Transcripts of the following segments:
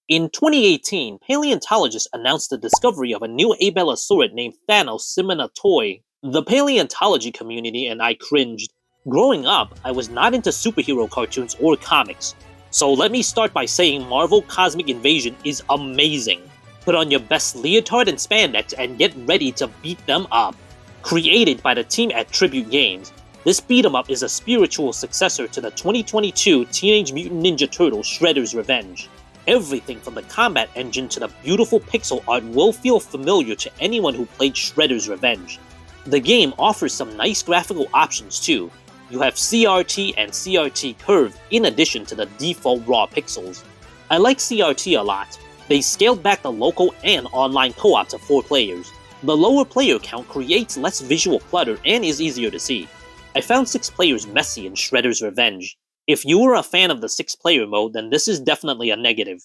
In 2018, paleontologists announced the discovery of a new abelosaurid named Thanos Simonatoi. The paleontology community and I cringed. Growing up, I was not into superhero cartoons or comics. So let me start by saying Marvel Cosmic Invasion is amazing. Put on your best leotard and spandex and get ready to beat them up. Created by the team at Tribute Games, this beat 'em up is a spiritual successor to the 2022 Teenage Mutant Ninja Turtles Shredder's Revenge. Everything from the combat engine to the beautiful pixel art will feel familiar to anyone who played Shredder's Revenge. The game offers some nice graphical options too. You have CRT and CRT Curve in addition to the default raw pixels. I like CRT a lot. They scaled back the local and online co-op to 4 players. The lower player count creates less visual clutter and is easier to see. I found 6 players messy in Shredder's Revenge. If you were a fan of the 6-player mode, then this is definitely a negative.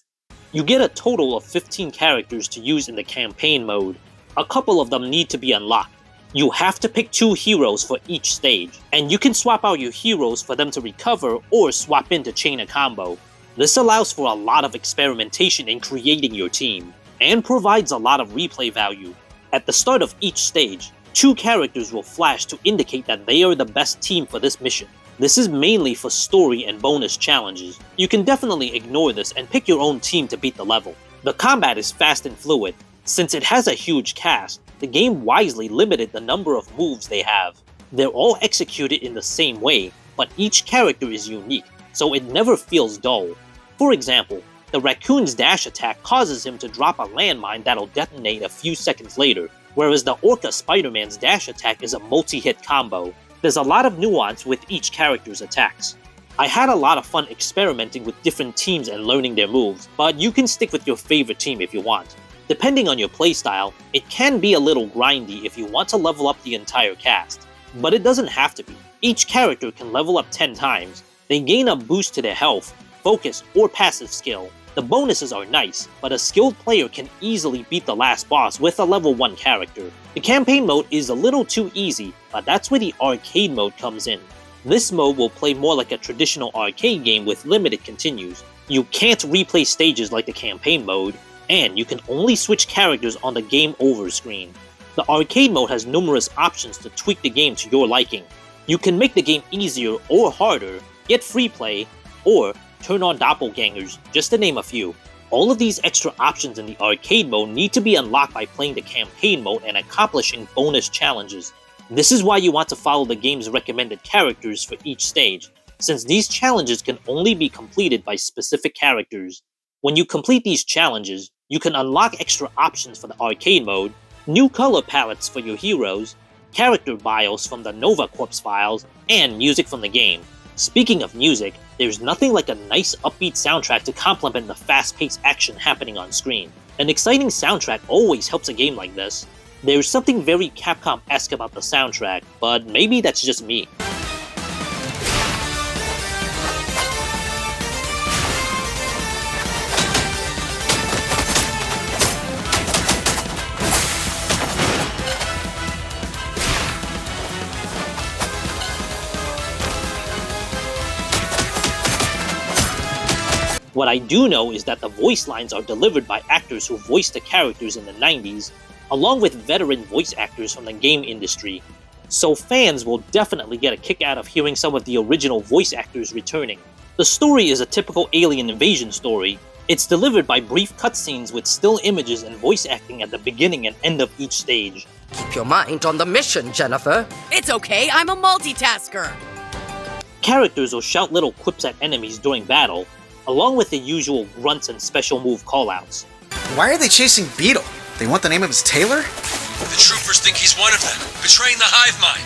You get a total of 15 characters to use in the campaign mode. A couple of them need to be unlocked. You have to pick 2 heroes for each stage, and you can swap out your heroes for them to recover or swap in to chain a combo. This allows for a lot of experimentation in creating your team, and provides a lot of replay value. At the start of each stage, 2 characters will flash to indicate that they are the best team for this mission. This is mainly for story and bonus challenges. You can definitely ignore this and pick your own team to beat the level. The combat is fast and fluid. Since it has a huge cast, the game wisely limited the number of moves they have. They're all executed in the same way, but each character is unique, so it never feels dull. For example, the raccoon's dash attack causes him to drop a landmine that'll detonate a few seconds later, whereas the Orca Spider-Man's dash attack is a multi-hit combo. There's a lot of nuance with each character's attacks. I had a lot of fun experimenting with different teams and learning their moves, but you can stick with your favorite team if you want. Depending on your playstyle, it can be a little grindy if you want to level up the entire cast, but it doesn't have to be. Each character can level up 10 times. They gain a boost to their health, focus, or passive skill. The bonuses are nice, but a skilled player can easily beat the last boss with a level 1 character. The campaign mode is a little too easy, but that's where the arcade mode comes in. This mode will play more like a traditional arcade game with limited continues. You can't replay stages like the campaign mode, and you can only switch characters on the game over screen. The arcade mode has numerous options to tweak the game to your liking. You can make the game easier or harder, get free play, or turn on doppelgangers, just to name a few. All of these extra options in the arcade mode need to be unlocked by playing the campaign mode and accomplishing bonus challenges. This is why you want to follow the game's recommended characters for each stage, since these challenges can only be completed by specific characters. When you complete these challenges, you can unlock extra options for the arcade mode, new color palettes for your heroes, character bios from the Nova Corps files, and music from the game. Speaking of music, there's nothing like a nice upbeat soundtrack to complement the fast-paced action happening on screen. An exciting soundtrack always helps a game like this. There's something very Capcom-esque about the soundtrack, but maybe that's just me. What I do know is that the voice lines are delivered by actors who voiced the characters in the 90s, along with veteran voice actors from the game industry. So fans will definitely get a kick out of hearing some of the original voice actors returning. The story is a typical alien invasion story. It's delivered by brief cutscenes with still images and voice acting at the beginning and end of each stage. Keep your mind on the mission, Jennifer. It's okay, I'm a multitasker. Characters will shout little quips at enemies during battle, along with the usual grunts and special move callouts. Why are they chasing Beetle? They want the name of his tailor? The troopers think he's one of them, betraying the hive mind.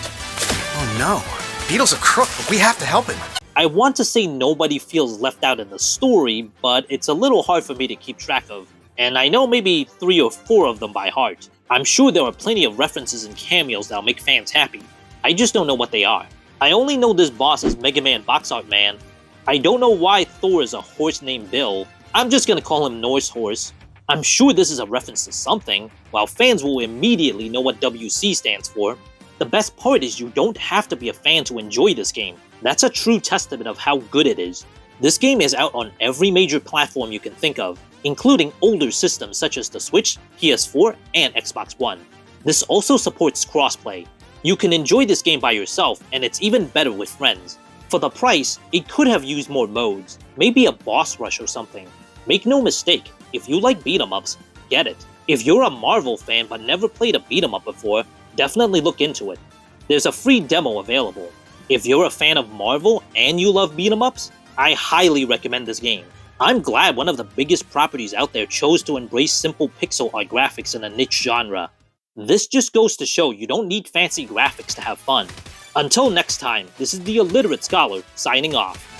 Oh no, Beetle's a crook, but we have to help him. I want to say nobody feels left out in the story, but it's a little hard for me to keep track of, and I know maybe 3 or 4 of them by heart. I'm sure there are plenty of references and cameos that'll make fans happy. I just don't know what they are. I only know this boss is Mega Man Box Art Man. I don't know why Thor is a horse named Bill. I'm just gonna call him Norse Horse. I'm sure this is a reference to something, while fans will immediately know what WC stands for. The best part is you don't have to be a fan to enjoy this game. That's a true testament of how good it is. This game is out on every major platform you can think of, including older systems such as the Switch, PS4, and Xbox One. This also supports crossplay. You can enjoy this game by yourself, and it's even better with friends. For the price, it could have used more modes, maybe a boss rush or something. Make no mistake, if you like beat-em-ups, get it. If you're a Marvel fan but never played a beat-em-up before, definitely look into it. There's a free demo available. If you're a fan of Marvel and you love beat-em-ups, I highly recommend this game. I'm glad one of the biggest properties out there chose to embrace simple pixel art graphics in a niche genre. This just goes to show you don't need fancy graphics to have fun. Until next time, this is the Illiterate Scholar signing off.